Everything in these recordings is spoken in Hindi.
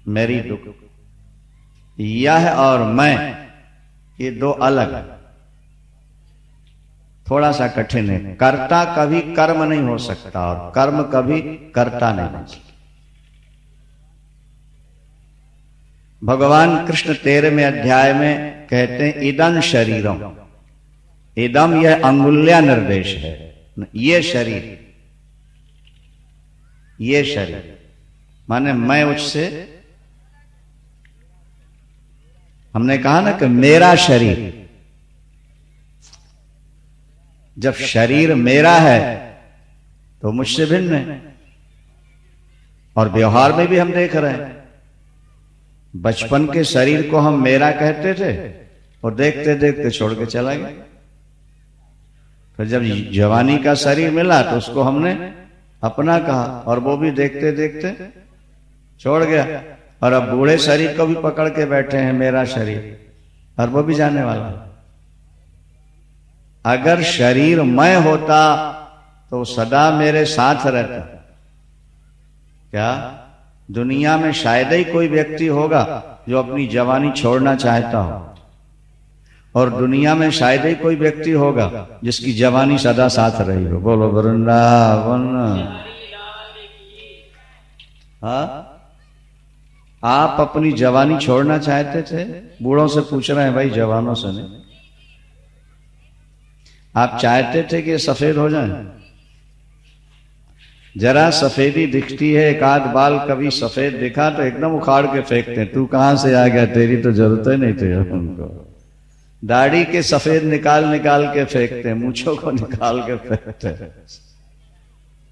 मेरी दुख, यह और मैं, ये दो अलग है। थोड़ा सा कठिन है। कर्ता कभी कर्म नहीं हो सकता और कर्म कभी कर्ता नहीं बन सकता। भगवान कृष्ण 13वें अध्याय में कहते हैं इदं शरीरम, इदम यह अंगुल्या निर्देश है, ये शरीर, ये शरीर माने मैं उससे, हमने कहा ना कि मेरा शरीर, जब शरीर मेरा है तो मुझसे भिन्न है। और व्यवहार में भी हम देख रहे हैं, बचपन के शरीर को हम मेरा कहते थे और देखते देखते छोड़ के चला गया। फिर जब जवानी का शरीर मिला तो उसको हमने अपना कहा और वो भी देखते देखते छोड़ गया। और अब बूढ़े शरीर को भी पकड़ के बैठे हैं मेरा शरीर, और वो भी जाने वाला। अगर शरीर मैं होता तो सदा मेरे साथ रहता। क्या दुनिया में शायद ही कोई व्यक्ति होगा जो अपनी जवानी छोड़ना चाहता हो, और दुनिया में शायद ही कोई व्यक्ति होगा जिसकी जवानी सदा साथ रही हो। बोलो वृंदावन। हाँ, आप अपनी जवानी छोड़ना चाहते थे? बूढ़ों से पूछ रहे हैं भाई, जवानों से नहीं। आप चाहते थे कि ये सफेद हो जाए? जरा सफेदी दिखती है, एक आध बाल कभी सफेद दिखा तो एकदम उखाड़ के फेंकते हैं, तू कहां से आ गया, तेरी तो जरूरत ही नहीं थी उनको। दाढ़ी के सफेद निकाल निकाल के फेंकते हैं, मूंछों को निकाल के फेंकते हैं।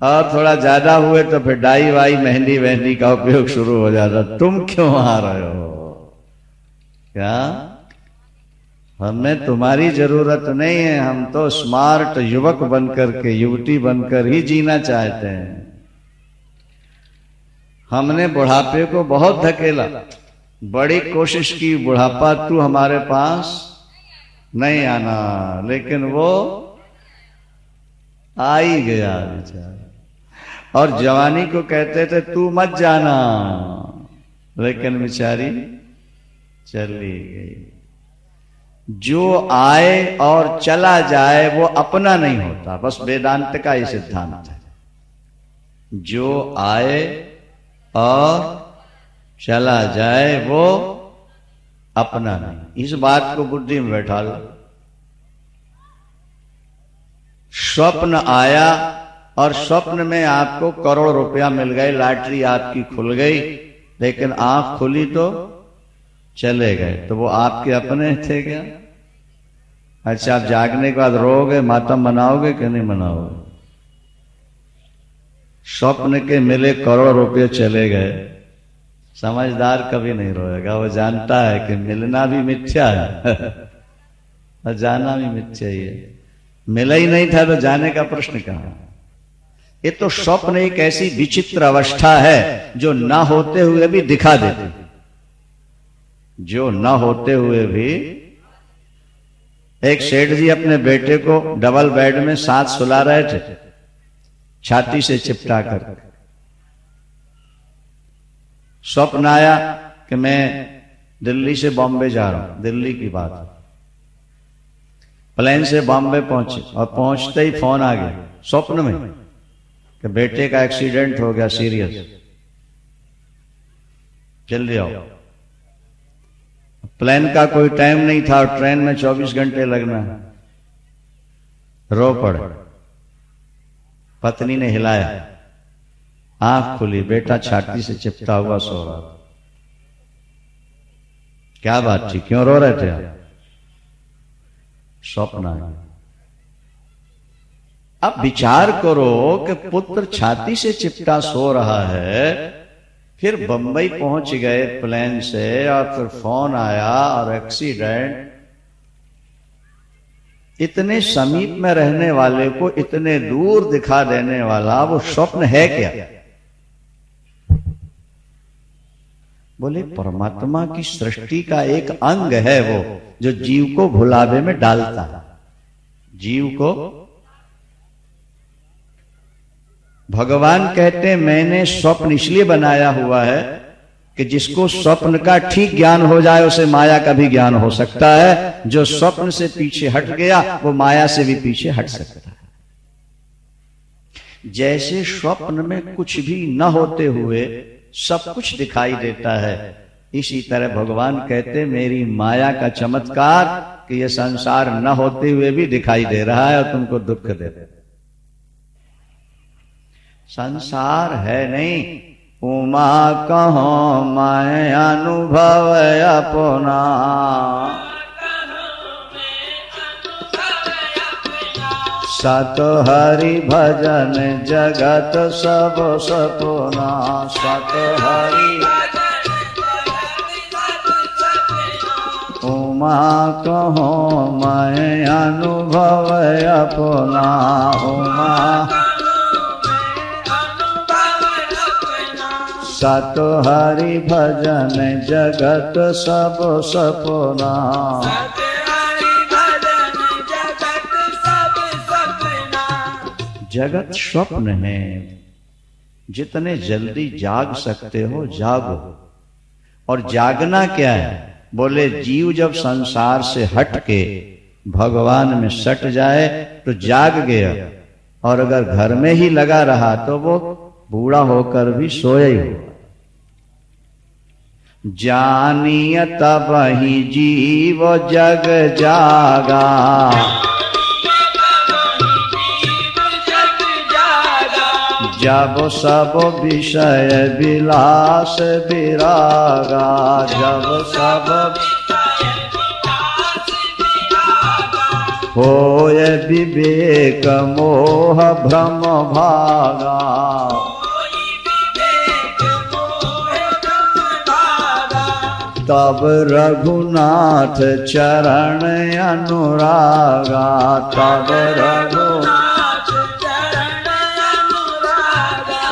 और थोड़ा ज्यादा हुए तो फिर डाई वाई मेहंदी वेहंदी का उपयोग शुरू हो जाता। तुम क्यों आ रहे हो? क्या हमें तुम्हारी जरूरत नहीं है, हम तो स्मार्ट युवक बनकर के, युवती बनकर ही जीना चाहते हैं। हमने बुढ़ापे को बहुत धकेला, बड़ी कोशिश की, बुढ़ापा तू हमारे पास नहीं आना, लेकिन वो आ ही गया बेचारा। और जवानी को कहते थे तू मत जाना, लेकिन बेचारी चली गई। जो आए और चला जाए वो अपना नहीं होता, बस वेदांत का ये सिद्धांत है। जो आए और चला जाए वो अपना नहीं। इस बात को बुद्धि में बैठा लो। स्वप्न आया और स्वप्न में आपको करोड़ रुपया मिल गए, लॉटरी आपकी खुल गई, लेकिन आंख खुली तो चले गए, तो वो आपके अपने थे क्या? अच्छा, आप जागने के बाद रोओगे, मातम मनाओगे कि नहीं मनाओगे? स्वप्न के मिले करोड़ रुपये चले गए, समझदार कभी नहीं रोएगा। वो जानता है कि मिलना भी मिथ्या है और जाना भी मिथ्या ही है। मिला ही नहीं था तो जाने का प्रश्न कहां? ये तो स्वप्न एक ऐसी विचित्र अवस्था है जो ना होते हुए भी दिखा देती, जो ना होते हुए भी। एक सेठ जी अपने बेटे को डबल बेड में साथ सुला रहे थे, छाती से चिपटा कर। स्वप्न आया कि मैं दिल्ली से बॉम्बे जा रहा हूं, दिल्ली की बात। प्लेन से बॉम्बे पहुंचे और पहुंचते ही फोन आ गया स्वप्न में कि बेटे का एक्सीडेंट हो गया सीरियस, जल्दी आओ। प्लेन का कोई टाइम नहीं था और ट्रेन में 24 घंटे लगना है। रो पड़े। पत्नी ने हिलाया, आंख खुली, बेटा छाती से चिपटा हुआ सो रहा। क्या बात थी, क्यों रो रहे थे आप? स्वप्न आ गया। अब विचार करो कि पुत्र छाती से चिपटा सो रहा है, फिर बंबई पहुंच गए प्लेन से, और फिर फोन आया और एक्सीडेंट। इतने समीप में रहने वाले को इतने दूर दिखा देने वाला वो स्वप्न है क्या? बोले परमात्मा की सृष्टि का एक अंग है वो, जो जीव को भुलावे में डालता है। जीव को भगवान कहते हैं मैंने स्वप्न इसलिए बनाया हुआ है कि जिसको स्वप्न का ठीक ज्ञान हो जाए उसे माया का भी ज्ञान हो सकता है। जो स्वप्न से पीछे हट गया वो माया से भी पीछे हट सकता है। जैसे स्वप्न में कुछ भी न होते हुए सब कुछ दिखाई देता है, इसी तरह भगवान कहते मेरी माया का चमत्कार कि ये संसार न होते हुए भी दिखाई दे रहा है और तुमको दुख दे रहा है। संसार है नहीं, उमा कहो मैं अनुभव अपना, सत हरि भजन जगत सब सपना, सत हरि उमा कहो मैं अनुभव अपना, उमा सत हरि भजन जगत सब सपना, जगत स्वप्न है। जितने जल्दी जाग सकते हो जागो। और जागना क्या है? बोले जीव जब संसार से हट के भगवान में सट जाए तो जाग गया, और अगर घर में ही लगा रहा तो वो बूढ़ा होकर भी सोया ही हो। जानिय तब ही जीव जग जागा, जब सब विषय विलास विरागा, जब सब होय विवेक मोह भ्रम भागा, तब रघुनाथ चरण अनुरागा, तब रघुनाथ चरण अनुरागा।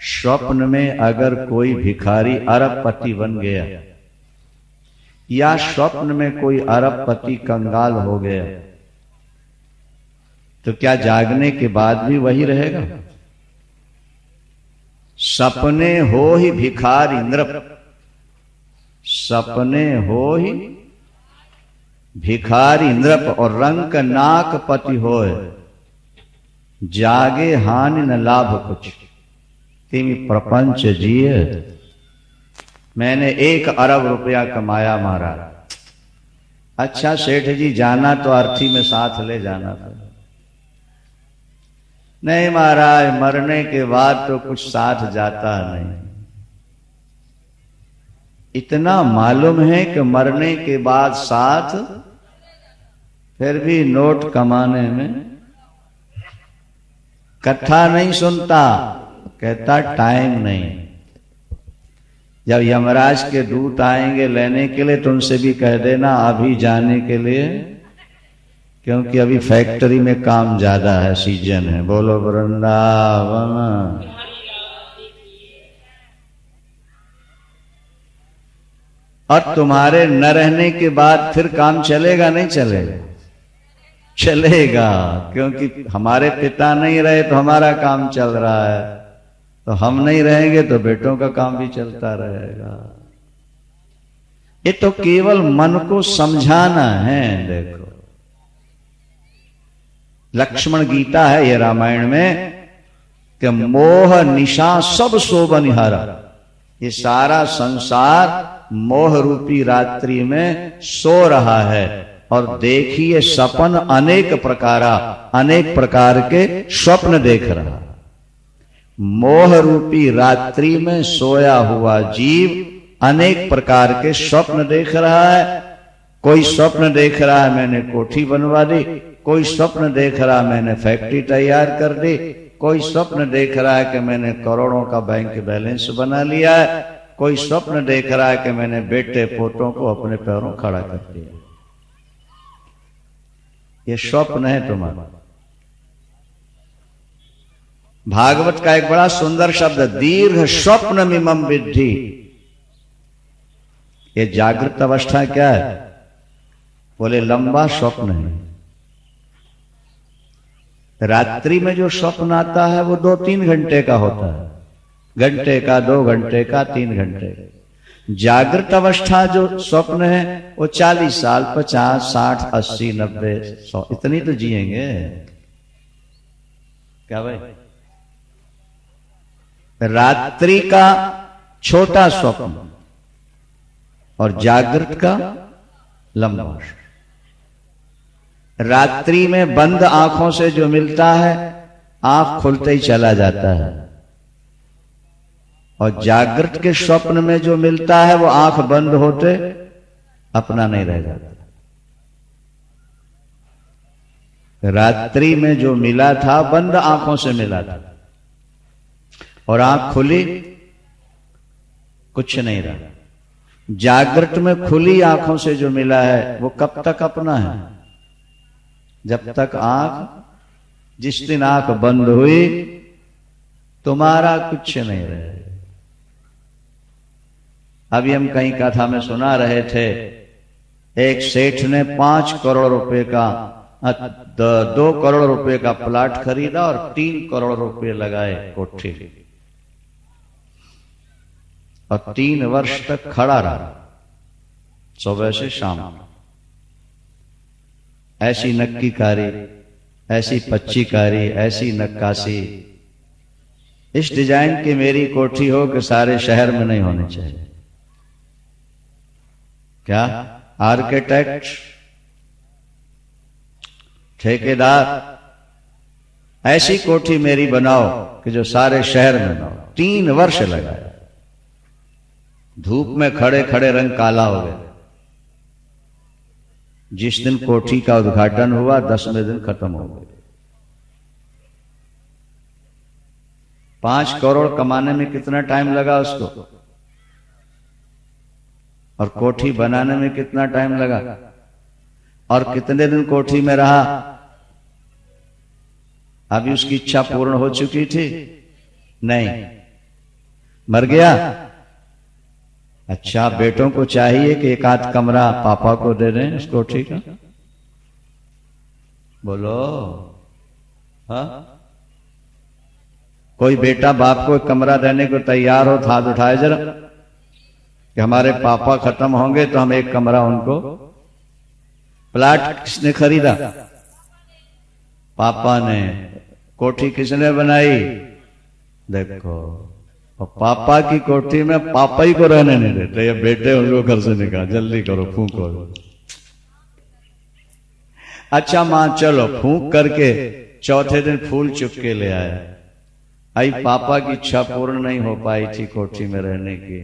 स्वप्न में अगर कोई भिखारी अरबपति बन गया या स्वप्न में कोई अरबपति कंगाल हो गया तो क्या जागने के बाद भी वही रहेगा? सपने हो ही भिखारी नृप, सपने हो ही भिखारी नृप, और रंक नाक पति होए, जागे हानि न लाभ कुछ, तिमि प्रपंच जिए। मैंने 1 अरब रुपया कमाया महाराज। अच्छा सेठ जी जाना तो अर्थी में साथ ले जाना था। नहीं महाराज, मरने के बाद तो कुछ साथ जाता नहीं। इतना मालूम है कि मरने के बाद साथ, फिर भी नोट कमाने में। कथा नहीं सुनता, कहता टाइम नहीं। जब यमराज के दूत आएंगे लेने के लिए तो उनसे भी कह देना अभी जाने के लिए, क्योंकि अभी फैक्ट्री में काम ज्यादा है, सीजन है। बोलो वृंदावन। और तुम्हारे न रहने के बाद फिर काम चलेगा नहीं चलेगा? चलेगा, क्योंकि हमारे पिता नहीं रहे तो हमारा काम चल रहा है, तो हम नहीं रहेंगे तो बेटों का काम भी चलता रहेगा। ये तो केवल मन को समझाना है। देखो लक्ष्मण गीता है ये रामायण में कि मोह निशा सब सो बनिहारा। ये सारा संसार मोह रूपी रात्रि में सो रहा है, और देखिए सपन अनेक प्रकार के स्वप्न देख रहा। मोह रूपी रात्रि में सोया हुआ जीव अनेक प्रकार के स्वप्न देख रहा है। कोई स्वप्न देख रहा है मैंने कोठी बनवा दी, कोई स्वप्न देख रहा है मैंने फैक्ट्री तैयार कर दी, कोई स्वप्न देख रहा है कि मैंने करोड़ों का बैंक बैलेंस बना लिया है, कोई स्वप्न देख रहा है कि मैंने बेटे पोतों को अपने पैरों खड़ा कर दिया। ये स्वप्न है तुम्हारा। भागवत का एक बड़ा सुंदर शब्द दीर्घ स्वप्न मिमम विद्धि। ये जागृत अवस्था क्या है? बोले लंबा स्वप्न है। रात्रि में जो स्वप्न आता है वो 2-3 घंटे का होता है, घंटे का, 2 घंटे का, 3 घंटे का। जागृत अवस्था जो स्वप्न है वो 40 साल, 50, 60, 80, 90, 100 इतनी तो जिएंगे क्या भाई? रात्रि का छोटा स्वप्न और जागृत का लंबा। रात्रि में बंद आंखों से जो मिलता है आंख खुलते ही चला जाता है, और जागृत के स्वप्न में जो मिलता है वो आंख बंद होते अपना नहीं रह जाता। रात्रि में जो मिला था बंद आंखों से मिला था, और आंख खुली कुछ नहीं रहा। जागृत में खुली आंखों से जो मिला है वो कब तक अपना है? जब तक आंख, जिस दिन आंख बंद हुई तुम्हारा कुछ नहीं रहे। अभी हम कहीं कथा में सुना रहे थे, एक सेठ ने 5 करोड़ रुपए का 2 करोड़ रुपए का प्लाट खरीदा और 3 करोड़ रुपए लगाए कोठी, और 3 वर्ष तक खड़ा रहा, सुबह से शाम। ऐसी नक्कीकारी, ऐसी पच्चीकारी, ऐसी नक्काशी, इस डिजाइन की मेरी कोठी हो कि सारे शहर में नहीं होनी चाहिए। क्या आर्किटेक्ट, ठेकेदार, ऐसी कोठी मेरी बनाओ कि जो सारे शहर में बनाओ। 3 वर्ष लगाए, धूप में खड़े खड़े रंग काला हो गया। जिस दिन कोठी का उद्घाटन हुआ 10वें दिन खत्म हो गए। 5 करोड़ कमाने में कितना टाइम लगा उसको, और कोठी बनाने में कितना टाइम लगा, और कितने दिन कोठी में रहा? अभी उसकी इच्छा पूर्ण हो चुकी थी? नहीं, मर गया। अच्छा, बेटों को चाहिए कि एक आध कमरा पापा को दे दें उस कोठी का? बोलो, हाँ? कोई बेटा बाप को कमरा देने को तैयार हो, हाथ उठाए जरा, कि हमारे पापा खत्म होंगे तो हम एक कमरा उनको। प्लाट किसने खरीदा? पापा ने। कोठी किसने बनाई? देखो, और पापा की कोठी में पापा ही को रहने नहीं देते, ये बेटे उनको घर से निकाल, जल्दी करो, फूंको। अच्छा मां, चलो फूंक करके चौथे दिन फूल चुप के ले आया। आई पापा की इच्छा पूर्ण नहीं हो पाई थी कोठी में रहने की,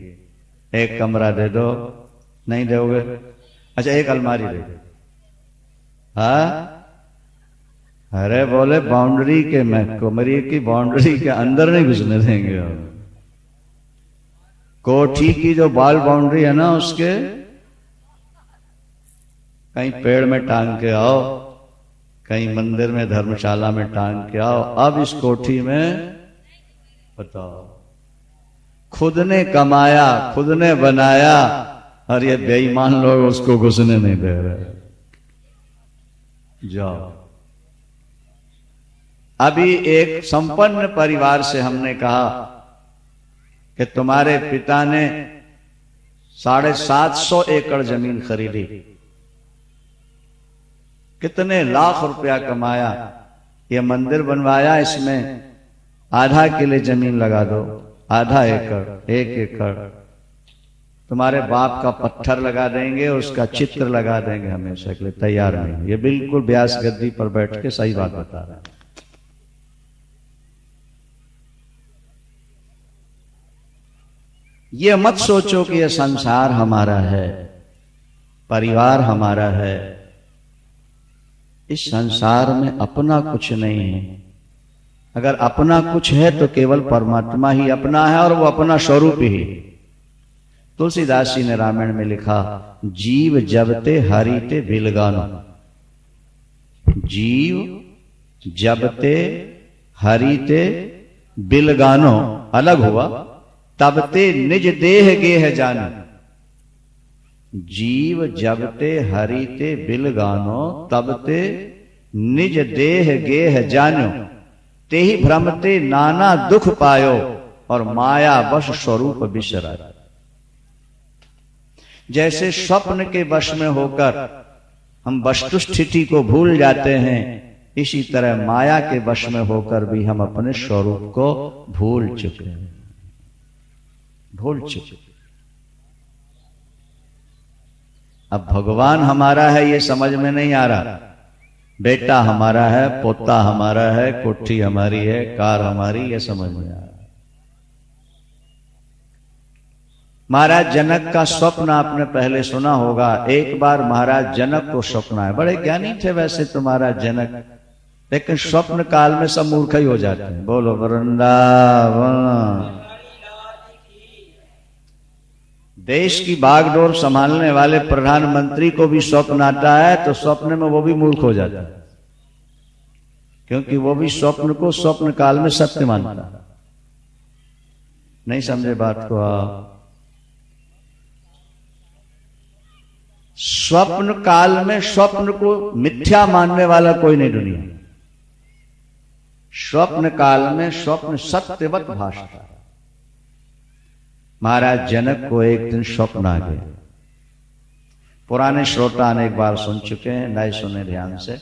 एक कमरा दे दो। नहीं दोगे? अच्छा, एक अलमारी दे दो। हाँ, अरे बोले बाउंड्री के, मैं कमरे की बाउंड्री के अंदर नहीं घुसने देंगे हम। कोठी की जो बाल बाउंड्री है ना, उसके कहीं पेड़ में टांग के आओ, कहीं मंदिर में, धर्मशाला में टांग के आओ। अब इस कोठी में बताओ, खुद ने कमाया, खुद ने बनाया, और ये बेईमान लोग उसको घुसने नहीं दे रहे। जाओ। अभी एक संपन्न परिवार से हमने कहा कि तुम्हारे पिता ने 750 एकड़ जमीन खरीदी, कितने लाख रुपया कमाया, ये मंदिर बनवाया, इसमें आधा किले जमीन लगा दो, आधा एकड़, 1 एकड़ तुम्हारे बाप का पत्थर लगा देंगे, उसका चित्र लगा देंगे, हमेशा के लिए तैयार नहीं। ये बिल्कुल ब्यास गद्दी पर बैठ के सही बात बता रहा है। ये मत सोचो कि ये संसार हमारा है, परिवार हमारा है। इस संसार में अपना कुछ नहीं है। अगर अपना कुछ है तो केवल परमात्मा ही अपना है, और वो अपना स्वरूप ही। तुलसीदास जी ने रामायण में लिखा, जीव जबते हरिते बिलगानो। जीव जबते हरिते बिलगानो अलग हुआ, तबते निज देह गेह जानो। जीव जबते हरिते बिलगानो, तबते निज देह गेह जानो। ते ही भ्रमते नाना दुख पायो, और माया वश स्वरूप बिसरा। जैसे स्वप्न के वश में होकर हम वस्तु स्थिति को भूल जाते हैं, इसी तरह माया के वश में होकर भी हम अपने स्वरूप को भूल चुके हैं, भूल चुके। अब भगवान हमारा है ये समझ में नहीं आ रहा, बेटा हमारा है, पोता हमारा है, कोठी हमारी है, कार हमारी, ये समझ में आ रहा। महाराज जनक का स्वप्न आपने पहले सुना होगा। एक बार महाराज जनक को स्वप्न आया, बड़े ज्ञानी थे वैसे तो महाराज जनक, लेकिन स्वप्न काल में सब मूर्ख ही हो जाते हैं। बोलो वृंदावन। देश की बागडोर संभालने वाले प्रधानमंत्री को भी स्वप्न आता है तो स्वप्न में वो भी मूर्ख हो जाता है, क्योंकि वो भी स्वप्न को स्वप्न काल में सत्य मानता है। नहीं समझे बात को आप? स्वप्न काल में स्वप्न को मिथ्या मानने वाला कोई नहीं दुनिया में। स्वप्न काल में स्वप्न सत्यवत भासता है। महाराज जनक को एक दिन स्वप्न आ गया। पुराने श्रोता अनेक बार सुन चुके हैं, नए सुने ध्यान से।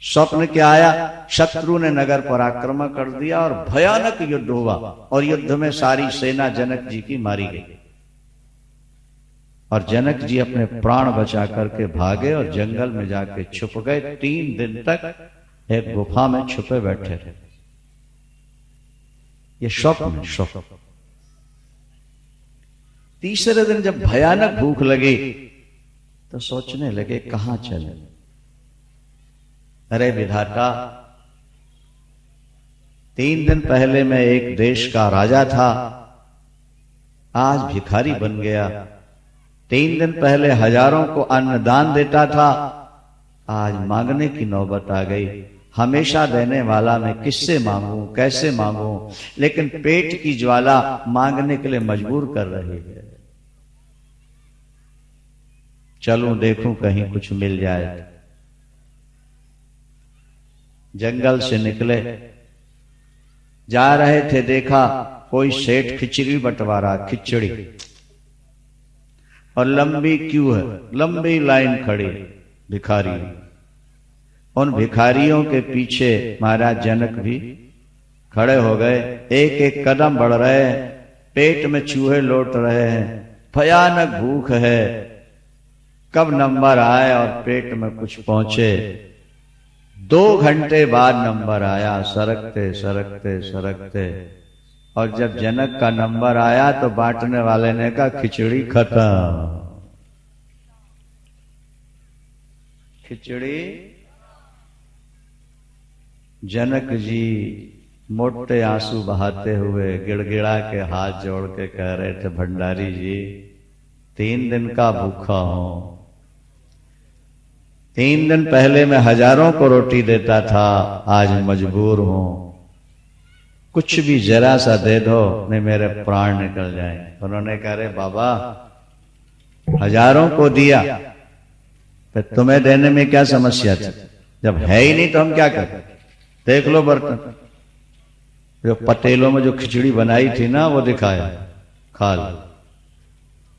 स्वप्न क्या आया? शत्रु ने नगर पर आक्रमण कर दिया और भयानक युद्ध हुआ, और युद्ध में सारी सेना जनक जी की मारी गई, और जनक जी अपने प्राण बचा करके भागे और जंगल में जाके छुप गए। 3 दिन तक एक गुफा में छुपे बैठे थे। ये स्वप्न स्वप्न। तीसरे दिन जब भयानक भूख लगी तो सोचने लगे कहां चले। अरे विधाता, 3 दिन पहले मैं एक देश का राजा था, आज भिखारी बन गया। 3 दिन पहले हजारों को अन्नदान देता था, आज मांगने की नौबत आ गई। हमेशा देने वाला मैं किससे मांगूं, कैसे मांगूं? लेकिन पेट की ज्वाला मांगने के लिए मजबूर कर रही है। चलूं देखूं कहीं कुछ मिल जाए। जंगल से निकले, जा रहे थे, देखा कोई सेठ खिचड़ी बंटवारा, खिचड़ी, और लंबी क्यू है, लंबी लाइन खड़ी, भिखारी। उन भिखारियों के पीछे महाराज जनक भी खड़े हो गए। एक एक कदम बढ़ रहे हैं, पेट में चूहे लौट रहे हैं, भयानक भूख है। कब नंबर आए और पेट में कुछ पहुंचे। 2 घंटे बाद नंबर आया, सरकते सरकते सरकते, और जब जनक का नंबर आया तो बांटने वाले ने कहा खिचड़ी खत्म। खिचड़ी। जनक जी मोटे आंसू बहाते हुए गिड़गिड़ा के हाथ जोड़ के कह रहे थे, भंडारी जी 3 दिन का भूखा हूं। 3 दिन पहले मैं हजारों को रोटी देता था, आज मजबूर हूं। कुछ भी जरा सा दे दो, नहीं मेरे प्राण निकल जाएं। उन्होंने कहा, रे बाबा हजारों को दिया, फिर तुम्हें देने में क्या समस्या थी? जब है ही नहीं तो हम क्या करें? देख लो बर्तन, जो पतेलों में जो खिचड़ी बनाई थी ना वो दिखाया, खा लो।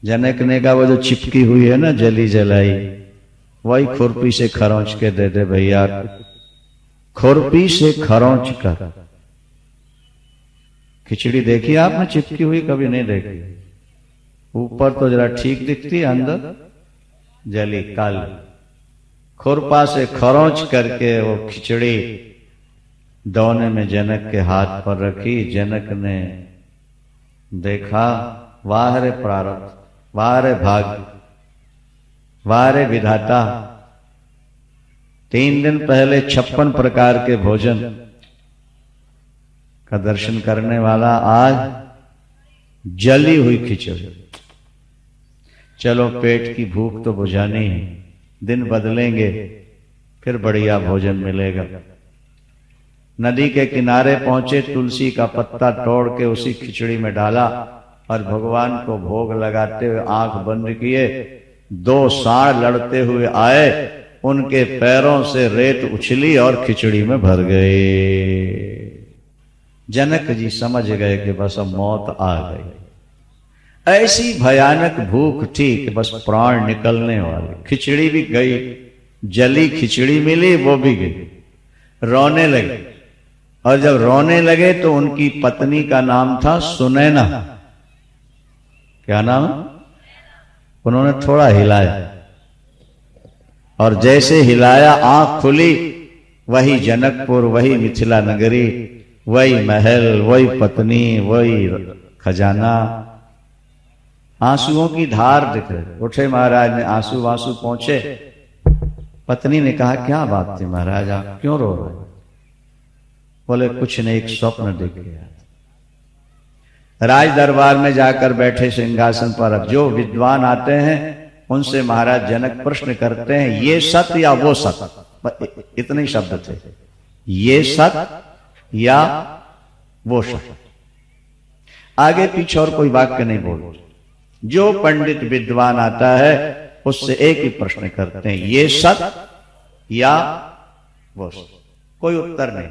जनक ने कहा वो जो चिपकी हुई है ना, जली जलाई, वही खुरपी से खरोंच के दे दे भैया, खुरपी से खरोंच कर। खिचड़ी देखी आपने चिपकी हुई? कभी नहीं देखी। ऊपर तो जरा ठीक दिखती, अंदर जली काली। खुरपा से खरोंच करके वो खिचड़ी दौने में जनक के हाथ पर रखी। जनक ने देखा, वाह रे प्रारब्ध, वाह रे भाग्य, वाह रे विधाता। 3 दिन पहले 56 प्रकार के भोजन का दर्शन करने वाला आज जली हुई खिचड़ी। चलो पेट की भूख तो बुझानी है, दिन बदलेंगे फिर बढ़िया भोजन मिलेगा। नदी के किनारे पहुंचे, तुलसी का पत्ता तोड़ के उसी खिचड़ी में डाला और भगवान को भोग लगाते हुए आंख बंद किए। 2 सांड लड़ते हुए आए, उनके पैरों से रेत उछली और खिचड़ी में भर गए। जनक जी समझ गए कि बस अब मौत आ गई। ऐसी भयानक भूख थी कि बस प्राण निकलने वाले। खिचड़ी भी गई, जली खिचड़ी मिली वो भी गई। रोने लगे, और जब रोने लगे तो उनकी पत्नी का नाम था सुनैना। क्या नाम? उन्होंने थोड़ा हिलाया, और जैसे हिलाया आंख खुली, वही जनकपुर, वही मिथिला नगरी, वही महल, वही पत्नी, वही खजाना। आंसुओं की धार दिख रही। उठे महाराज ने, आंसू वांसू पहुंचे। पत्नी ने कहा क्या बात थी महाराज, आप क्यों रो रहे? बोले कुछ नहीं, एक स्वप्न देख लिया। राज दरबार में जाकर बैठे सिंहासन पर। अब जो विद्वान आते हैं उनसे महाराज जनक प्रश्न करते हैं, ये सत्य या वो सत्य? इतने ही शब्द थे, ये सत्य या वो सत्य। आगे पीछे और कोई वाक्य नहीं बोलते। जो पंडित विद्वान आता है उससे एक ही प्रश्न करते हैं, ये सत्य या वो सत्य। कोई उत्तर नहीं।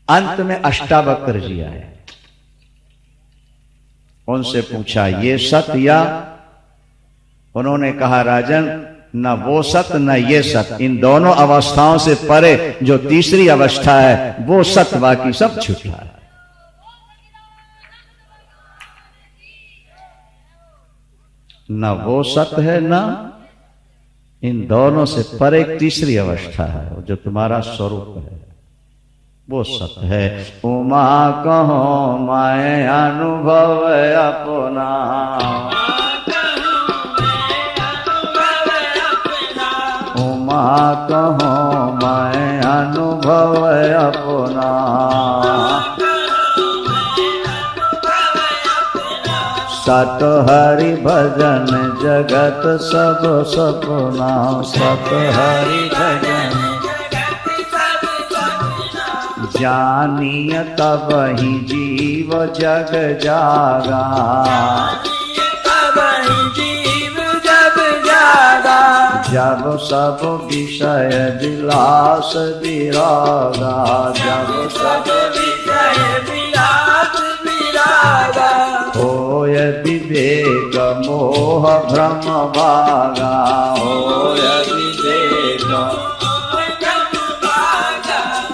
अंत में अष्टावक्र जी आए, उनसे पूछा ये सत्य या? उन्होंने कहा राजन, न वो सत्य न ये सत्य, इन दोनों अवस्थाओं से परे जो तीसरी अवस्था है वो सत्य, बाकी सब झूठा है। न वो सत्य है, न इन दोनों से परे एक तीसरी अवस्था है जो तुम्हारा स्वरूप है, वो सत्य है। उमा कहो मैं अनुभव अपना, उमा कहो मैं अनुभव अपना, सत हरि भजन जगत सब सपना, सत हरि भजन जानिय तब ही जीव जग जागा, तब ही जीव जग जागा, जब सब विषय विलास विरागा, जब सब विषय विलास विरागा, होय विवेक मोह भ्रम भागा, होय विवेक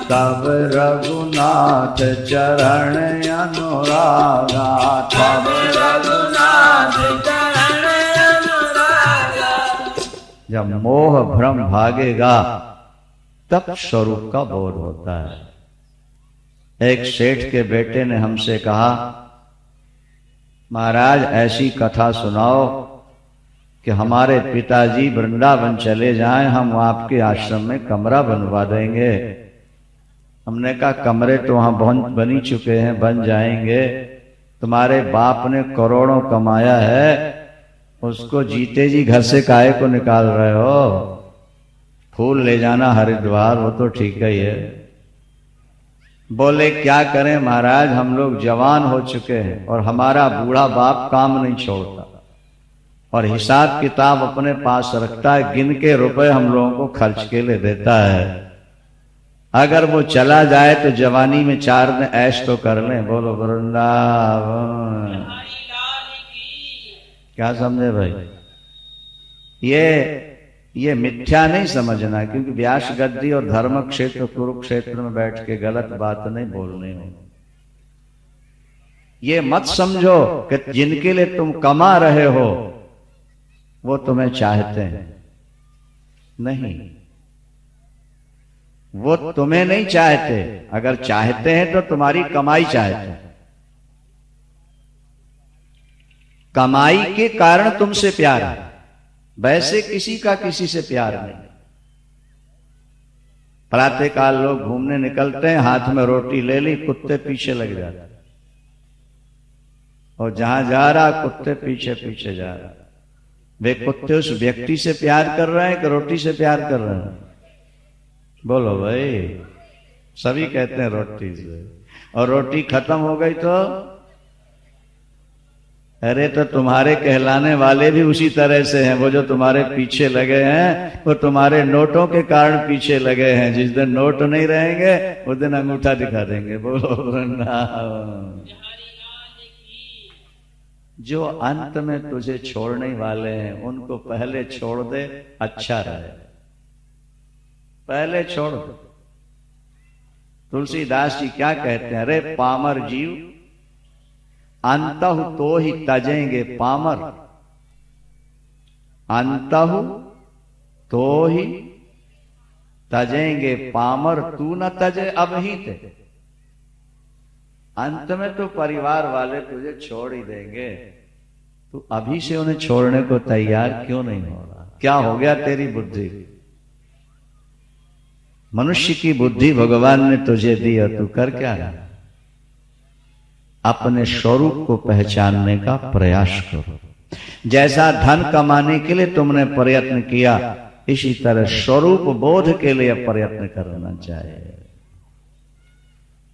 तब रघुनाथ चरण अनुरागा, तब रघुनाथ चरण अनुरागा। जब मोह भ्रम भागेगा तब स्वरूप का बोध होता है। एक सेठ के बेटे ने हमसे कहा, महाराज ऐसी कथा सुनाओ कि हमारे पिताजी वृंदावन चले जाएं, हम आपके आश्रम में कमरा बनवा देंगे। हमने कहा कमरे तो वहां बनी चुके हैं, बन जाएंगे। तुम्हारे बाप ने करोड़ों कमाया है, उसको जीते जी घर से काहे को निकाल रहे हो? फूल ले जाना हरिद्वार, वो तो ठीक ही है। बोले क्या करें महाराज, हम लोग जवान हो चुके हैं और हमारा बूढ़ा बाप काम नहीं छोड़ता और हिसाब किताब अपने पास रखता है, गिन के रुपए हम लोगों को खर्च के लिए देता है। अगर वो चला जाए तो जवानी में 4 दिन ऐश तो कर लें। बोलो वृंदावन। क्या समझे भाई? ये मिथ्या नहीं समझना, क्योंकि व्यास गद्दी और धर्म क्षेत्र कुरुक्षेत्र में बैठ के गलत बात नहीं बोलनी हो। ये मत समझो कि जिनके लिए तुम कमा रहे हो वो तुम्हें चाहते हैं। नहीं, वो तुम्हें नहीं चाहते। अगर चाहते हैं तो तुम्हारी कमाई चाहते हैं। कमाई के कारण तुमसे प्यार है, वैसे किसी का किसी से प्यार नहीं। प्रातःकाल लोग घूमने निकलते हैं, हाथ में रोटी ले ली, कुत्ते पीछे लग जाते, और जहां जा रहा कुत्ते पीछे पीछे जा रहा। वे कुत्ते उस व्यक्ति से प्यार कर रहे हैं कि रोटी से प्यार कर रहे हैं? बोलो भाई। सभी कहते हैं रोटी से, और रोटी खत्म हो गई अरे तो तुम्हारे कहलाने वाले भी उसी तरह से हैं। वो जो तुम्हारे पीछे लगे हैं वो तुम्हारे नोटों के कारण पीछे लगे हैं। जिस दिन नोट नहीं रहेंगे उस दिन अंगूठा दिखा देंगे। बोलो वृंदावन। जो अंत में तुझे छोड़ने वाले हैं उनको पहले छोड़ दे, अच्छा रहे। पहले छोड़ दे। तुलसीदास जी क्या कहते हैं? अरे पामर जीव अंतहु तो ही तजेंगे पामर, अंतहु तो ही तजेंगे पामर, तू न तजे अब ही ते। अंत में तो परिवार वाले तुझे छोड़ ही देंगे, तू अभी से उन्हें छोड़ने को तैयार क्यों नहीं हो रहा? क्या हो गया तेरी बुद्धि? मनुष्य की बुद्धि भगवान ने तुझे दी और तू कर क्या रहा? अपने स्वरूप को पहचानने का प्रयास करो। जैसा धन कमाने के लिए तुमने प्रयत्न किया, इसी तरह स्वरूप बोध के लिए प्रयत्न करना चाहिए।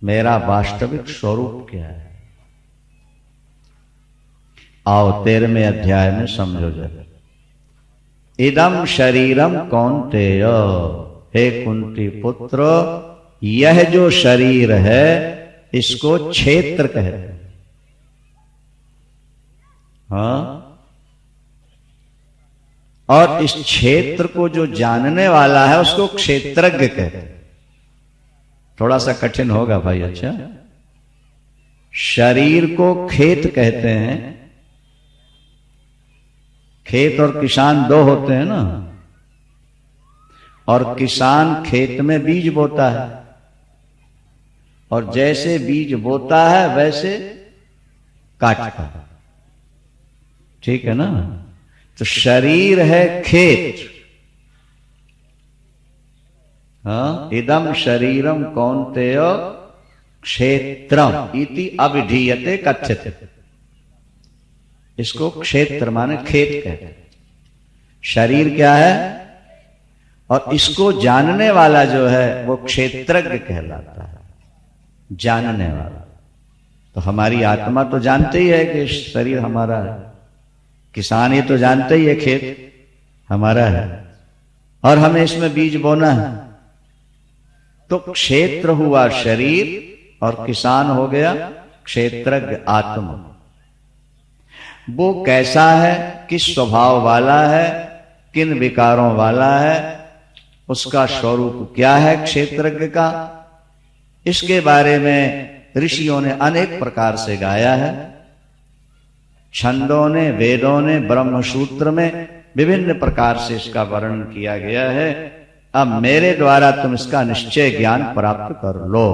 मेरा वास्तविक स्वरूप क्या है? आओ 13वें अध्याय में समझो जरा। इदम शरीरम कौन्तेय, हे कुंती पुत्र, यह जो शरीर है इसको क्षेत्र कहते हैं। हाँ, और इस क्षेत्र को जो जानने वाला है उसको क्षेत्रज्ञ कहते हैं। थोड़ा सा कठिन होगा भाई। अच्छा, शरीर को खेत कहते हैं। खेत और किसान दो होते हैं ना, और किसान खेत में बीज बोता है, और जैसे बीज बोता है वैसे काटता है। ठीक है ना? तो शरीर है खेत। हाँ, इदम शरीरम कौन्तेय क्षेत्रम इति अभिधीयते कथ्यते। इसको क्षेत्र माने खेत कहते हैं। शरीर क्या है? और इसको जानने वाला जो है वो क्षेत्रज्ञ कहलाता है, जानने वाला। तो हमारी आत्मा तो जानते ही है कि शरीर हमारा है, किसान ये तो जानते ही है खेत हमारा है, और हमें इसमें बीज बोना है। तो क्षेत्र हुआ शरीर और किसान हो गया क्षेत्रज्ञ आत्मा। वो कैसा है, किस स्वभाव वाला है, किन विकारों वाला है, उसका स्वरूप क्या है क्षेत्रज्ञ का, इसके बारे में ऋषियों ने अनेक प्रकार से गाया है। छंदों ने, वेदों ने, ब्रह्मसूत्र में विभिन्न प्रकार से इसका वर्णन किया गया है। अब मेरे द्वारा तुम इसका निश्चय ज्ञान प्राप्त कर लो।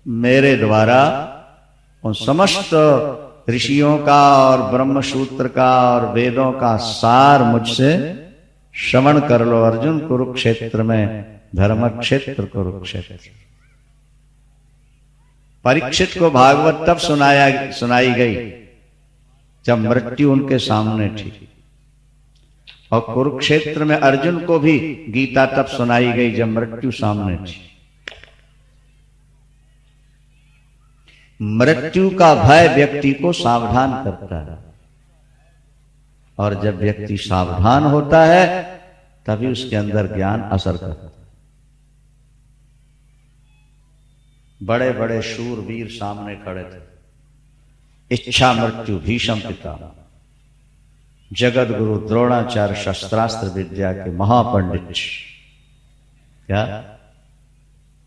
मेरे द्वारा उन समस्त ऋषियों का और ब्रह्मसूत्र का और वेदों का सार मुझसे श्रवण कर लो। अर्जुन, कुरुक्षेत्र में धर्म क्षेत्र कुरुक्षेत्र। परीक्षित को भागवत तब सुनाई गई जब मृत्यु उनके सामने थी, और कुरुक्षेत्र में अर्जुन को भी गीता तब सुनाई गई जब मृत्यु सामने थी। मृत्यु का भय व्यक्ति को सावधान करता है, और जब व्यक्ति सावधान होता है तभी उसके अंदर ज्ञान असर करता है। बड़े बड़े शूरवीर सामने खड़े थे। इच्छा मृत्यु भीष्म पितामह, जगत गुरु द्रोणाचार्य, शस्त्रास्त्र विद्या के महापंडित, क्या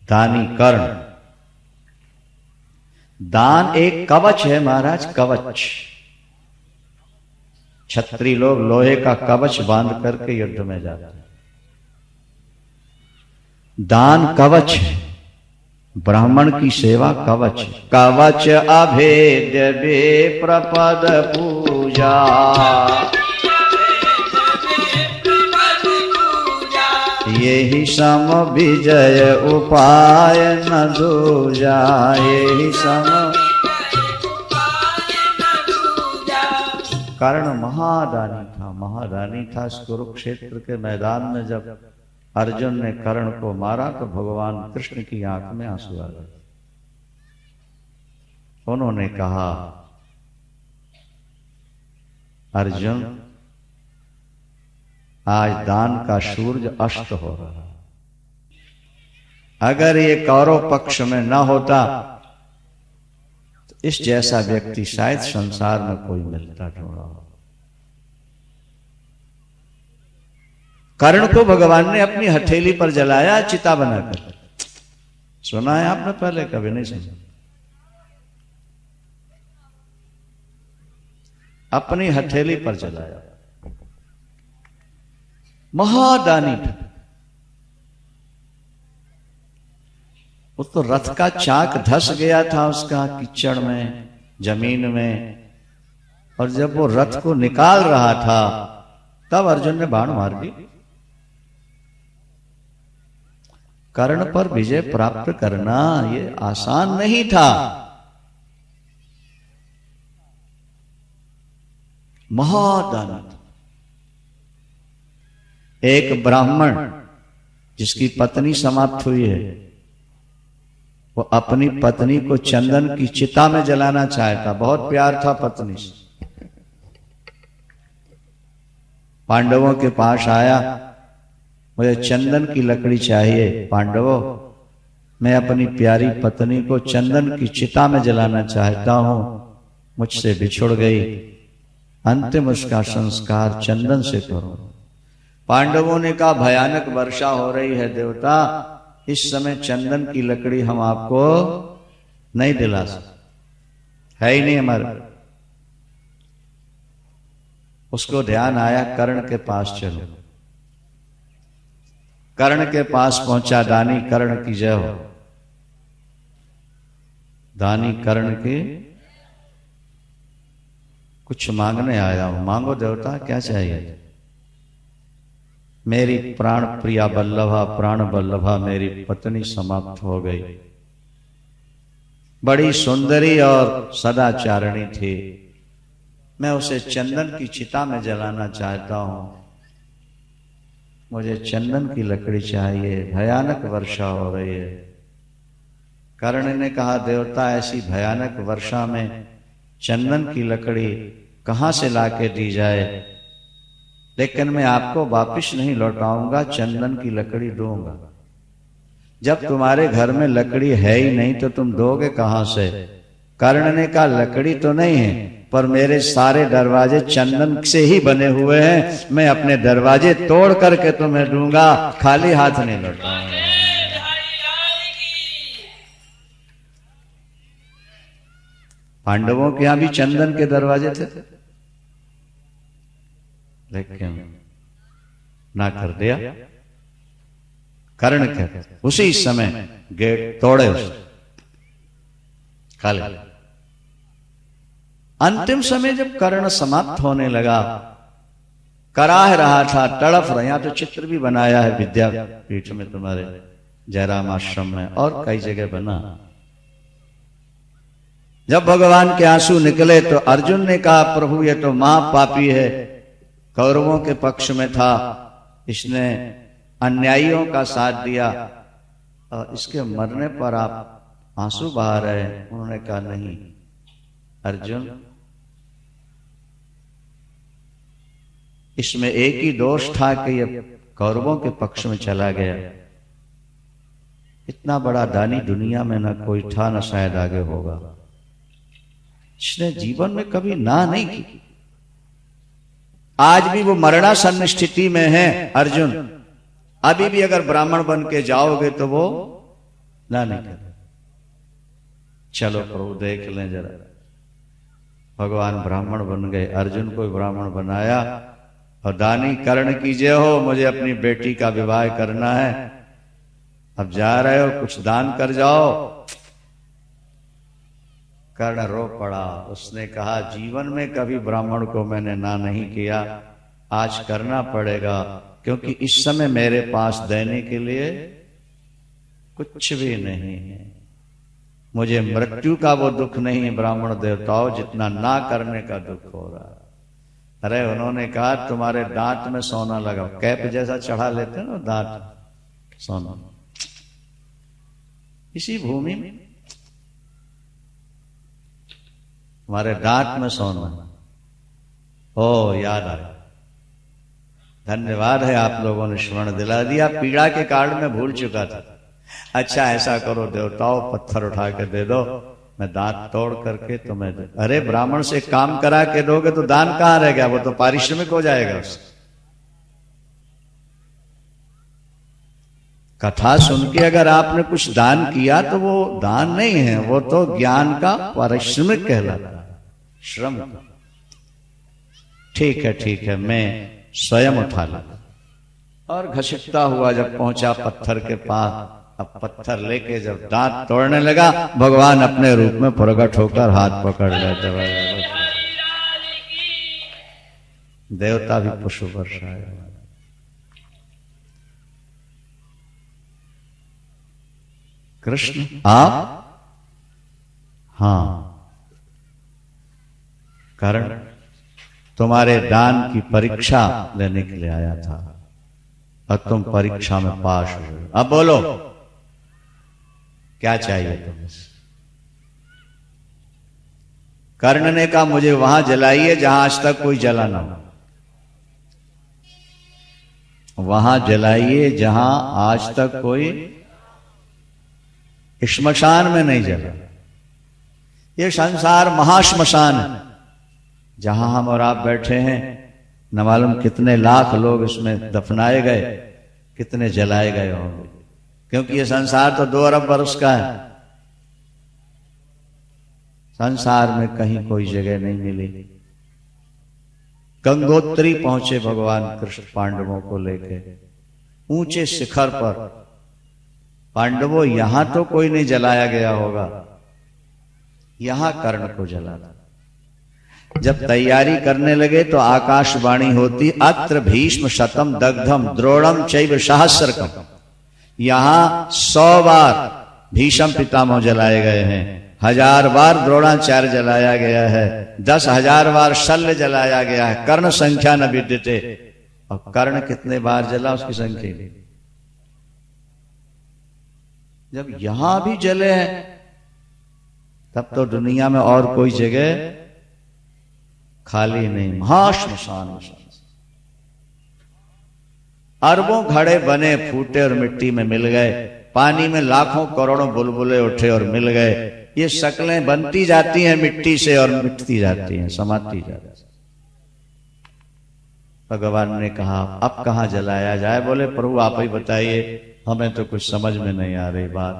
दानी कर्ण। दान एक कवच है महाराज, कवच। क्षत्रिय लोग लोहे का कवच बांध करके युद्ध में जाते हैं। दान कवच है, ब्राह्मण की सेवा कवच। कवच अभेद्य विप्रपद पूजा, यही सम विजय उपाय न दूजा, यही सम। कर्ण महादानी था, महादानी था। इस कुरुक्षेत्र के मैदान में जब अर्जुन ने कर्ण को मारा तो भगवान कृष्ण की आंख में आंसू आ गए। उन्होंने कहा अर्जुन, आज दान का सूरज अस्त हो रहा है। अगर ये कौरव पक्ष में न होता तो इस जैसा व्यक्ति शायद संसार में कोई मिलता ढूंढा हो। कर्ण को भगवान ने अपनी हथेली पर जलाया चिता बनाकर। सुना है आपने पहले? कभी नहीं सुना। अपनी हथेली पर जलाया। महादानी था। वो तो रथ का चाक धस गया था उसका कीचड़ में, जमीन में, और जब वो रथ को निकाल रहा था तब अर्जुन ने बाण मार दी। कर्ण पर विजय प्राप्त करना ये आसान नहीं था। महादानी था। एक ब्राह्मण जिसकी पत्नी समाप्त हुई है, वो अपनी पत्नी को चंदन की चिता में जलाना चाहता। बहुत प्यार था पत्नी से। पांडवों के पास आया, मुझे चंदन की लकड़ी चाहिए। पांडवों, मैं अपनी प्यारी पत्नी को चंदन की चिता में जलाना चाहता हूं, मुझसे बिछुड़ गई, अंतिम उसका संस्कार चंदन से करो। पांडवों ने कहा, भयानक वर्षा हो रही है देवता, इस समय चंदन की लकड़ी हम आपको नहीं दिला सकते, है ही नहीं हमारे। उसको ध्यान आया, कर्ण के पास चलो। कर्ण के पास पहुंचा। दानी कर्ण की जय हो। दानी कर्ण के कुछ मांगने आया हूं। मांगो देवता, क्या चाहिए? मेरी प्राण प्रिया बल्लभा, प्राण बल्लभा मेरी पत्नी समाप्त हो गई। बड़ी सुंदरी और सदाचारिणी थी। मैं उसे चंदन की चिता में जलाना चाहता हूं, मुझे चंदन की लकड़ी चाहिए, भयानक वर्षा हो रही है। कर्ण ने कहा, देवता, ऐसी भयानक वर्षा में चंदन की लकड़ी कहां से लाके दी जाए, लेकिन मैं आपको वापिस नहीं लौटाऊंगा, चंदन की लकड़ी दूंगा। जब तुम्हारे घर में लकड़ी है ही नहीं तो तुम दोगे कहां से? कर्ण ने कहा, लकड़ी तो नहीं है, पर मेरे सारे दरवाजे चंदन से ही बने हुए हैं, मैं अपने दरवाजे तोड़ करके तुम्हें दूंगा, खाली हाथ नहीं लौटाऊंगा। पांडवों के यहां भी चंदन के दरवाजे थे, लेकिन ना कर दिया। कर्ण के उसी समय गेट तोड़े उसने, खाली। अंतिम समय जब कर्ण समाप्त होने लगा, कराह रहा था, तड़फ रहा। यहां तो चित्र भी बनाया है विद्यापीठ में, तुम्हारे जयराम आश्रम में और कई जगह बना। जब भगवान के आंसू निकले तो अर्जुन ने कहा, प्रभु ये तो महापापी है, कौरवों के पक्ष में था, इसने अन्यायियों का साथ दिया और इसके मरने पर आप आंसू बहा रहे हैं। उन्होंने कहा, नहीं अर्जुन, इसमें एक ही दोष था कि ये कौरवों के पक्ष में चला गया। इतना बड़ा दानी दुनिया में न कोई था, न शायद आगे होगा। इसने जीवन में कभी ना नहीं की। आज भी वो मरणासन्न स्थिति में है अर्जुन। अभी भी अगर ब्राह्मण बन के जाओगे तो वो ना नहीं कर। चलो प्रभु देख लें जरा। भगवान ब्राह्मण बन गए, अर्जुन को ब्राह्मण बनाया। और दानी कर्ण की जय हो, मुझे अपनी बेटी का विवाह करना है, अब जा रहे हो, कुछ दान कर जाओ। कर्ण रो पड़ा। उसने कहा, जीवन में कभी ब्राह्मण को मैंने ना नहीं किया, आज करना पड़ेगा, क्योंकि इस समय मेरे पास देने के लिए कुछ भी नहीं है। मुझे मृत्यु का वो दुख नहीं है ब्राह्मण देवताओं, जितना ना करने का दुख हो रहा है। अरे उन्होंने कहा, तुम्हारे दांत में सोना लगाओ, कैप जैसा चढ़ा लेते ना दांत सोना, इसी भूमि में हमारे दांत में सोना। ओ याद आया, धन्यवाद है आप लोगों ने स्मरण दिला दिया। पीड़ा के कारण मैं भूल चुका था। अच्छा ऐसा करो देवताओं, पत्थर उठा के दे दो, मैं दांत तोड़ करके तुम्हें दे। अरे ब्राह्मण से काम करा के दोगे तो दान कहां रह गया, वो तो पारिश्रमिक हो जाएगा उसका। कथा सुन के अगर आपने कुछ दान किया तो वो दान नहीं है, वो तो ज्ञान का पारिश्रमिक कहलाता है, श्रम। ठीक है, मैं स्वयं उठा ला। और घसीटता हुआ जब पहुंचा पत्थर के पास, अब पत्थर लेके जब दांत तोड़ने लगा, भगवान अपने रूप में प्रकट होकर हाथ पकड़ लेते, देवता भी पुष्प बरसाए। कृष्ण आप, हां, कारण तुम्हारे दान की परीक्षा लेने के लिए आया था और तुम परीक्षा में पास हुए। अब बोलो क्या चाहिए तुम्हें? कर्ण ने कहा मुझे वहां जलाइए जहां आज तक कोई जला ना हो, वहां जलाइए जहां आज तक कोई श्मशान में नहीं जला। ये संसार महाश्मशान है, जहां हम और आप बैठे हैं, न मालूम कितने लाख लोग इसमें दफनाए गए, कितने जलाए गए होंगे, क्योंकि ये संसार तो 2 अरब वर्ष का है। संसार में कहीं कोई जगह नहीं मिली। गंगोत्री पहुंचे भगवान कृष्ण पांडवों को लेके ऊंचे शिखर पर। पांडवों यहां तो कोई नहीं जलाया गया होगा, यहां कर्ण को जलाना। जब तैयारी करने लगे तो आकाशवाणी होती, अत्र भीष्म शतम दग्धम द्रोणम चैव सहस्रकम। यहां 100 बार भीष्म पितामह जलाए गए हैं, 1000 बार द्रोणाचार्य जलाया गया है, 10,000 बार शल्य जलाया गया है। कर्ण संख्या न विद्यते। और कर्ण कितने बार जला उसकी संख्या नहीं। जब यहां भी जले हैं तब तो दुनिया में और कोई जगह खाली नहीं, महाश्मशान। अरबों घड़े बने, फूटे और मिट्टी में मिल गए। पानी में लाखों करोड़ों बुलबुले उठे और मिल गए। ये शक्लें बनती जाती हैं मिट्टी से और मिटती जाती हैं, समाती जाती हैं। भगवान ने कहा अब कहां जलाया जाए? बोले प्रभु आप ही बताइए, हमें तो कुछ समझ में नहीं आ रही बात,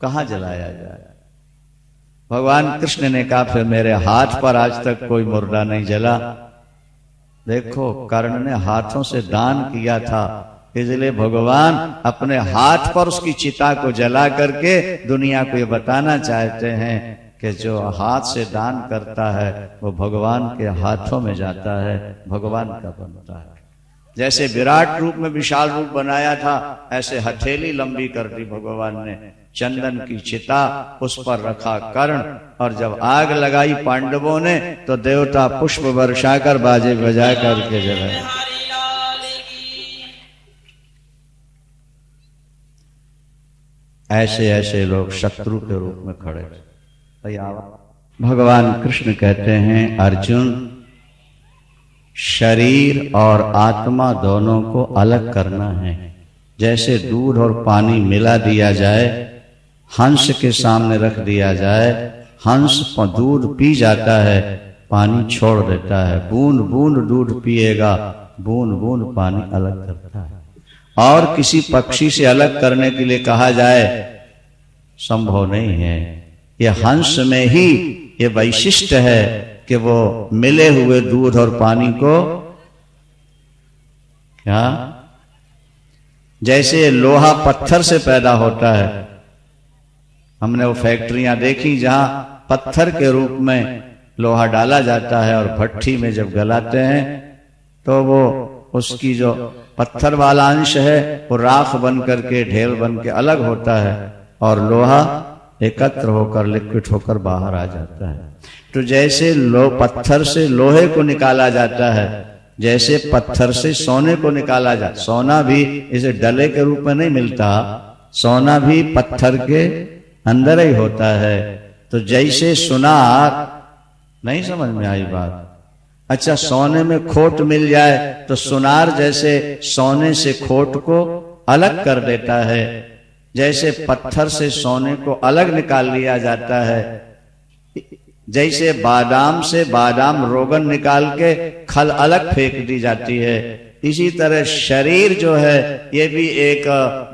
कहां जलाया जाए? भगवान कृष्ण ने कहा फिर मेरे हाथ पर आज तक कोई मुर्दा नहीं जला। देखो कर्ण ने हाथों से दान किया था, इसलिए भगवान अपने हाथ पर उसकी चिता को जला करके दुनिया को ये बताना चाहते हैं कि जो हाथ से दान करता है वो भगवान के हाथों में जाता है, भगवान का बनता है। जैसे विराट रूप में विशाल रूप बनाया था, ऐसे हथेली लंबी कर दी भगवान ने, चंदन की चिता उस पर रखा कर्ण, और जब आग लगाई पांडवों ने तो देवता पुष्प वर्षा कर बाजे बजा करके जलाए। ऐसे ऐसे लोग शत्रु के रूप में खड़े। भगवान कृष्ण कहते हैं अर्जुन, शरीर और आत्मा दोनों को अलग करना है। जैसे दूध और पानी मिला दिया जाए, हंस के सामने रख दिया जाए, हंस दूध पी जाता है, पानी छोड़ देता है। बूंद बूंद दूध पिएगा, बूंद बूंद पानी अलग करता है। और किसी पक्षी से अलग करने के लिए कहा जाए संभव नहीं है। यह हंस में ही ये वैशिष्ट है कि वो मिले हुए दूध और पानी को क्या, जैसे लोहा पत्थर से पैदा होता है। हमने वो फैक्ट्रियां देखी जहां पत्थर के रूप में लोहा डाला जाता है और भट्ठी में जब गलाते हैं तो वो उसकी जो पत्थर वाला अंश है वो राख बन करके ढेर बन के अलग होता है और लोहा एकत्र होकर लिक्विड होकर बाहर आ जाता है। तो जैसे पत्थर से लोहे को निकाला जाता है, जैसे पत्थर से सोने को निकाला जाता, सोना भी इसे डले के रूप में नहीं मिलता, सोना भी पत्थर के अंदर ही होता है। तो जैसे सुनार, नहीं समझ में आई बात, अच्छा, सोने में खोट मिल जाए तो सुनार जैसे सोने से खोट को अलग कर देता है, जैसे पत्थर से सोने को अलग निकाल लिया जाता है, जैसे बादाम से बादाम रोगन निकाल के खल अलग फेंक दी जाती है, इसी तरह शरीर जो है ये भी एक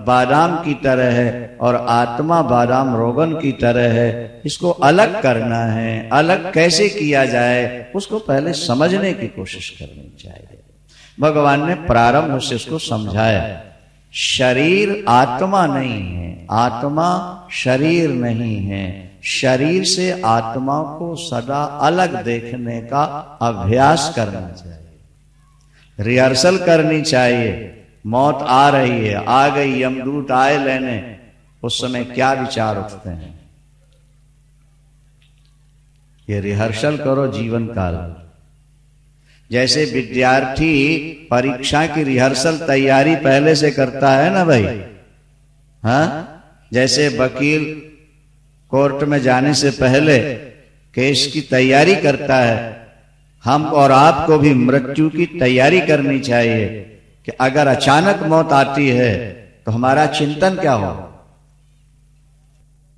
बादाम की तरह है और आत्मा बादाम रोगन की तरह है। इसको अलग करना है। अलग कैसे किया जाए उसको पहले समझने की कोशिश करनी चाहिए। भगवान ने प्रारंभ से उसको समझाया। शरीर आत्मा नहीं है, आत्मा शरीर नहीं है। शरीर से आत्मा को सदा अलग देखने का अभ्यास करना चाहिए, रिहर्सल करनी चाहिए। मौत आ रही है, आ गई, यमदूत आए लेने, उस समय क्या विचार उठते हैं, ये रिहर्सल करो जीवन काल। जैसे विद्यार्थी परीक्षा की रिहर्सल तैयारी पहले से करता है ना भाई, हाँ, जैसे वकील कोर्ट में जाने से पहले केस की तैयारी करता है, हम और आपको भी मृत्यु की तैयारी करनी चाहिए कि अगर अचानक मौत आती है तो हमारा चिंतन क्या हो।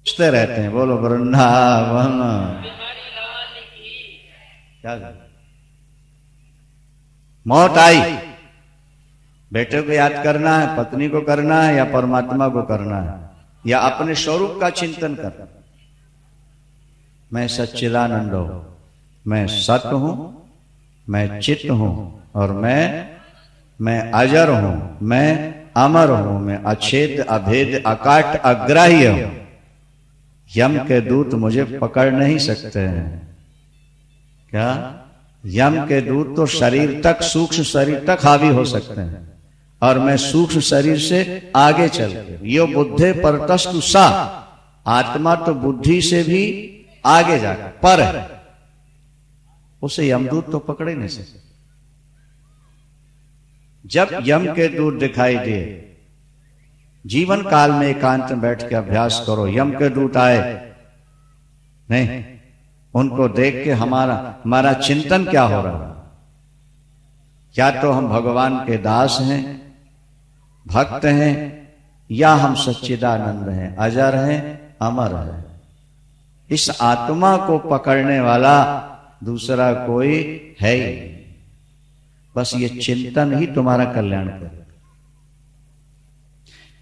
सोचते रहते हैं, बोलो वृंदावन। क्या मौत आई, बेटे को याद करना है, पत्नी को करना है, या परमात्मा को करना है, या अपने स्वरूप का चिंतन करना। मैं सच्चिदानंद हूं, मैं सत्य हूं, मैं चित्त हूं, और मैं अजर हूं, मैं अमर हूं, मैं अछेद अभेद अकाट अग्राह्य हूं। यम के दूत मुझे पकड़ नहीं सकते हैं। क्या? यम के दूत तो शरीर तक, सूक्ष्म शरीर तक हावी हो सकते हैं, और मैं सूक्ष्म शरीर से आगे चल के, यो बुद्धे परतस्तु सा, आत्मा तो बुद्धि से भी आगे जाकर पर है, उसे यमदूत तो पकड़े नहीं सकते। जब यम के दूत दिखाई दिए, जीवन काल में एकांत में बैठ के अभ्यास करो। यम के दूत आए नहीं, उनको देख के हमारा चिंतन क्या हो रहा है? क्या तो हम भगवान के दास हैं, भक्त हैं, या हम सच्चिदानंद हैं, अजर हैं, अमर हैं। इस आत्मा को पकड़ने वाला दूसरा कोई है ही नहीं। बस ये चिंतन ही तुम्हारा कल्याण करे।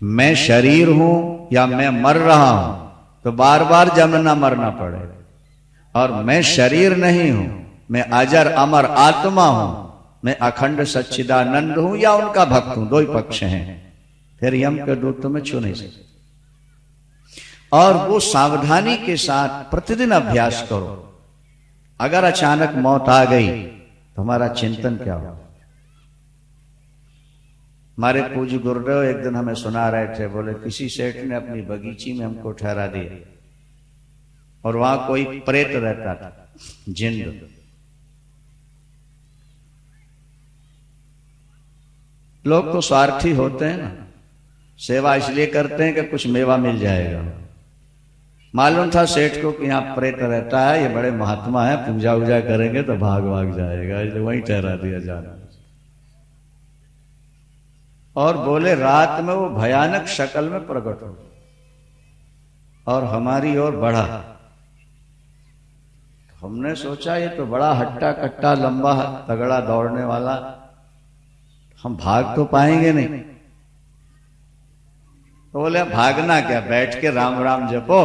मैं शरीर हूं या मैं मर रहा हूं, तो बार बार जमना मरना पड़े। और मैं शरीर नहीं हूं, मैं अजर अमर आत्मा हूं, मैं अखंड सच्चिदानंद हूं या उनका भक्त हूं, दो ही पक्ष हैं। फिर यम के दूत तुम्हें छू नहीं सकते। और वो सावधानी के साथ प्रतिदिन अभ्यास करो। अगर अचानक मौत आ गई तो हमारा चिंतन क्या हो? हमारे पूज्य गुरुदेव एक दिन हमें सुना रहे थे, बोले किसी सेठ ने अपनी बगीची में हमको ठहरा दिया, और वहां कोई प्रेत रहता था, जिन्न। लोग तो स्वार्थी होते हैं ना, सेवा इसलिए करते हैं कि कुछ मेवा मिल जाएगा। मालूम था सेठ को कि यहाँ प्रेत रहता है, ये बड़े महात्मा है, पूजा वूजा करेंगे तो भाग भाग जाएगा, इसलिए वहीं ठहरा दिया जाना। और बोले रात में वो भयानक शक्ल में प्रकट हो और हमारी ओर बढ़ा। हमने सोचा ये तो बड़ा हट्टा कट्टा लंबा तगड़ा दौड़ने वाला, हम भाग तो पाएंगे नहीं। तो बोले भागना क्या, बैठ के राम राम जपो,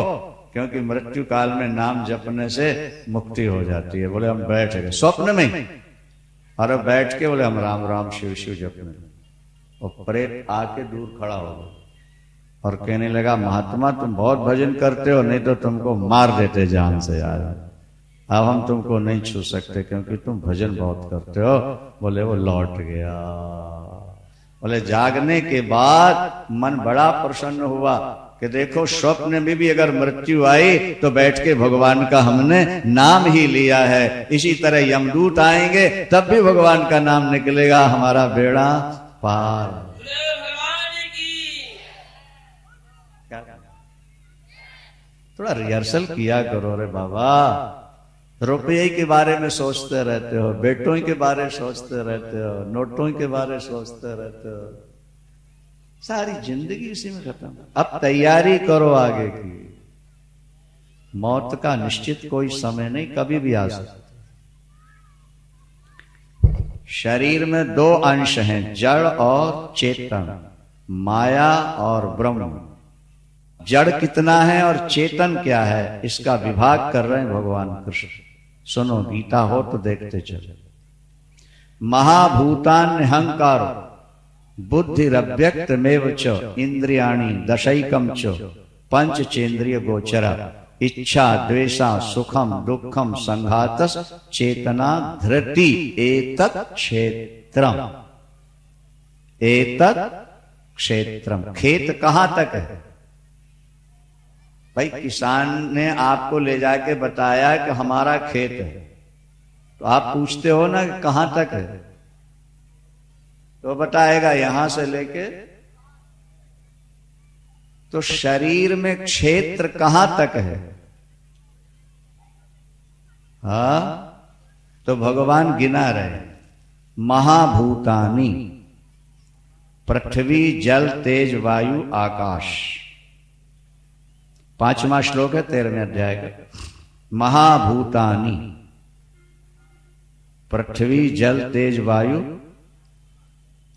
क्योंकि मृत्यु काल में नाम जपने से मुक्ति हो जाती है। बोले हम बैठ गए स्वप्न में, और बैठ के बोले हम राम राम शिव शिव जपने। और प्रेत आके दूर खड़ा हो गया और कहने लगा महात्मा तुम बहुत भजन करते हो, नहीं तो तुमको मार देते जान से यार, अब हम तुमको नहीं छू सकते क्योंकि तुम भजन बहुत करते हो। बोले वो लौट गया। बोले जागने के बाद मन बड़ा प्रसन्न हुआ कि देखो स्वप्न में भी अगर मृत्यु आई तो बैठ के भगवान का हमने नाम ही लिया है। इसी तरह यमदूत आएंगे तब भी भगवान का नाम निकलेगा, हमारा बेड़ा पार। थोड़ा रिहर्सल किया करो रे बाबा। रुपये के बारे में सोचते रहते हो, बेटों के बारे में सोचते रहते हो, नोटों के बारे में सोचते रहते हो, सारी जिंदगी इसी में खत्म। अब तैयारी करो आगे की। मौत का निश्चित कोई समय नहीं, कभी भी आ सकता। शरीर में दो अंश हैं, जड़ और चेतन, माया और ब्रह्म। जड़ कितना है और चेतन क्या है, इसका विभाग कर रहे हैं भगवान कृष्ण। सुनो, गीता हो तो देखते चलो। महाभूतान अहंकार बुद्धिरव्यक्तमेव च इंद्रियाणि दशैकम च पंचचेंद्रिय गोचरा इच्छा द्वेषा सुखम दुखम संघातस चेतना धृति एतत् क्षेत्रम। एतत् क्षेत्रम, खेत कहां तक है भाई? किसान ने आपको ले जाके बताया कि हमारा खेत है, तो आप पूछते हो ना कि कहां तक है, तो बताएगा यहां से लेके। तो शरीर में क्षेत्र कहां तक है? हा? तो भगवान गिना रहे, महाभूतानि पृथ्वी जल तेज वायु आकाश। 5वां श्लोक है 13वें अध्याय का। महाभूतानि पृथ्वी जल तेज वायु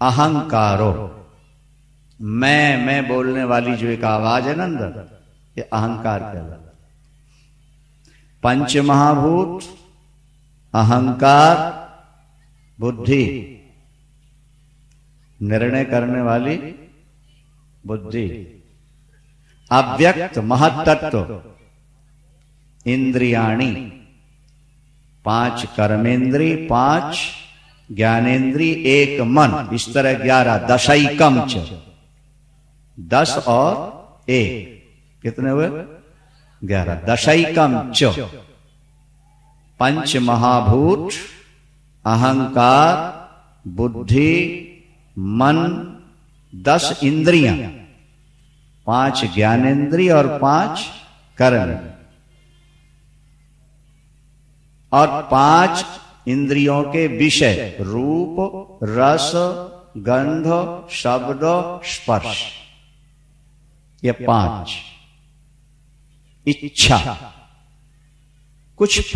अहंकारो, मैं बोलने वाली जो एक आवाज है ना अंदर, ये अहंकार कहलाता। पंच महाभूत, अहंकार, बुद्धि, निर्णय करने वाली बुद्धि, अव्यक्त महत्तत्व, इंद्रियाणि 5 कर्मेंद्री, 5 ज्ञानेन्द्री, 1 मन, इस तरह 11, दशैकम च 10 और 1 कितने हुए? 11। दशैकम च पंच महाभूत, अहंकार, बुद्धि, मन, 10 इंद्रियां, 5 ज्ञानेन्द्रिय और 5 कर्म, और 5 इंद्रियों के विषय रूप, रस, गंध, शब्द, स्पर्श, ये 5। इच्छा, कुछ